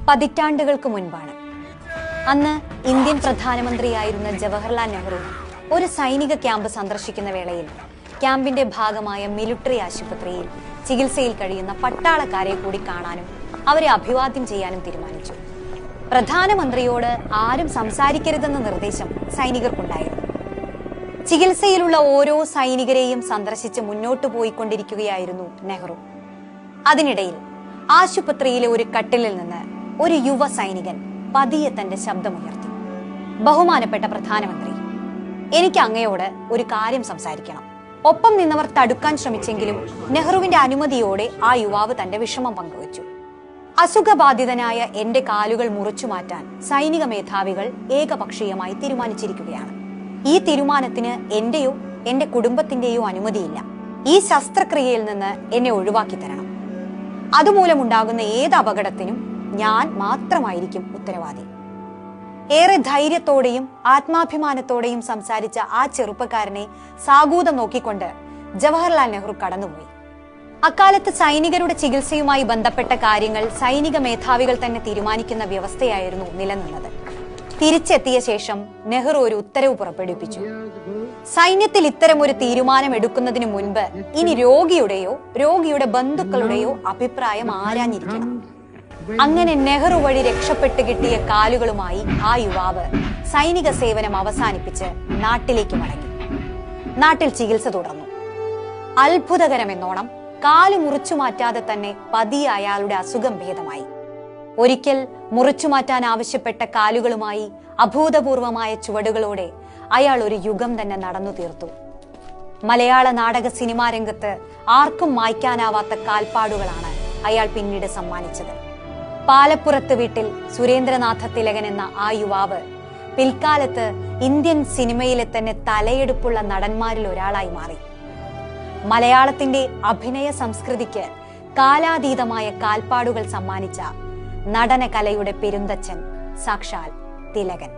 പതിറ്റാണ്ടുകൾക്ക് മുൻപാണ്. അന്ന് ഇന്ത്യൻ പ്രധാനമന്ത്രിയായിരുന്ന ജവഹർലാൽ നെഹ്റു ഒരു സൈനിക ക്യാമ്പ് സന്ദർശിക്കുന്ന വേളയിൽ ക്യാമ്പിന്റെ ഭാഗമായ മിലിറ്ററി ആശുപത്രിയിൽ ചികിത്സയിൽ കഴിയുന്ന പട്ടാളക്കാരെ കൂടി കാണാനും അവരെ അഭിവാദ്യം ചെയ്യാനും തീരുമാനിച്ചു. പ്രധാനമന്ത്രിയോട് ആരും സംസാരിക്കരുതെന്ന നിർദ്ദേശം സൈനികർക്കുണ്ടായിരുന്നു. ചികിത്സയിലുള്ള ഓരോ സൈനികരെയും സന്ദർശിച്ച് മുന്നോട്ടു പോയിക്കൊണ്ടിരിക്കുകയായിരുന്നു നെഹ്റു. അതിനിടയിൽ ആശുപത്രിയിലെ ഒരു കട്ടിലിൽ നിന്ന് ഒരു യുവ സൈനികൻ പതിയെ തന്റെ ശബ്ദമുയർത്തി. ബഹുമാനപ്പെട്ട പ്രധാനമന്ത്രി, എനിക്ക് അങ്ങയോട് ഒരു കാര്യം സംസാരിക്കണം. ഒപ്പം നിന്നവർ തടുക്കാൻ ശ്രമിച്ചെങ്കിലും നെഹ്റുവിന്റെ അനുമതിയോടെ ആ യുവാവ് തന്റെ വിഷമം പങ്കുവച്ചു. അസുഖബാധിതനായ എന്റെ കാലുകൾ മുറിച്ചു മാറ്റാൻ സൈനിക മേധാവികൾ ഏകപക്ഷീയമായി തീരുമാനിച്ചിരിക്കുകയാണ്. ഈ തീരുമാനത്തിന് എന്റെയോ എന്റെ കുടുംബത്തിന്റെയോ അനുമതിയില്ല. ഈ ശസ്ത്രക്രിയയിൽ നിന്ന് എന്നെ ഒഴിവാക്കി തരണം. അതുമൂലമുണ്ടാകുന്ന ഏത് അപകടത്തിനും ഞാൻ മാത്രമായിരിക്കും ഉത്തരവാദി. ഏറെ ധൈര്യത്തോടെയും ആത്മാഭിമാനത്തോടെയും സംസാരിച്ച ആ ചെറുപ്പക്കാരനെ സാഗൂതം നോക്കിക്കൊണ്ട് ജവഹർലാൽ നെഹ്റു കടന്നുപോയി. അക്കാലത്ത് സൈനികരുടെ ചികിത്സയുമായി ബന്ധപ്പെട്ട കാര്യങ്ങൾ സൈനിക മേധാവികൾ തന്നെ തീരുമാനിക്കുന്ന വ്യവസ്ഥയായിരുന്നു നിലനിന്നത്. തിരിച്ചെത്തിയ ശേഷം നെഹ്റു ഒരു ഉത്തരവ് പുറപ്പെടുവിപ്പിച്ചു. സൈന്യത്തിൽ ഇത്തരം ഒരു തീരുമാനം എടുക്കുന്നതിന് മുൻപ് ഇനി രോഗിയുടെയോ രോഗിയുടെ ബന്ധുക്കളുടെയോ അഭിപ്രായം ആരാഞ്ഞിരിക്കണം. അങ്ങനെ നെഹ്റു വഴി രക്ഷപ്പെട്ട് കിട്ടിയ കാലുകളുമായി ആ യുവാവ് സൈനിക സേവനം അവസാനിപ്പിച്ച് നാട്ടിലേക്ക് മടങ്ങി. നാട്ടിൽ ചികിത്സ തുടർന്നു. അത്ഭുതകരമെന്നോണം കാല് മുറിച്ചു മാറ്റാതെ തന്നെ പതിയെ അയാളുടെ അസുഖം ഭേദമായി. ഒരിക്കൽ മുറിച്ചു മാറ്റാൻ ആവശ്യപ്പെട്ട കാലുകളുമായി അഭൂതപൂർവമായ ചുവടുകളോടെ അയാൾ ഒരു യുഗം തന്നെ നടന്നു തീർത്തു. മലയാള നാടക സിനിമാ രംഗത്ത് ആർക്കും മായ്ക്കാനാവാത്ത കാൽപ്പാടുകളാണ് അയാൾ പിന്നീട് സമ്മാനിച്ചത്. പാലപ്പുറത്ത് വീട്ടിൽ സുരേന്ദ്രനാഥ തിലകൻ എന്ന ആ യുവാവ് പിൽക്കാലത്ത് ഇന്ത്യൻ സിനിമയിലെ തന്നെ തലയെടുപ്പുള്ള നടന്മാരിൽ ഒരാളായി മാറി. മലയാളത്തിന്റെ അഭിനയ സംസ്കൃതിക്ക് കാലാതീതമായ കാൽപ്പാടുകൾ സമ്മാനിച്ച നടന കലയുടെ പെരുന്തച്ഛൻ സാക്ഷാൽ തിലകൻ.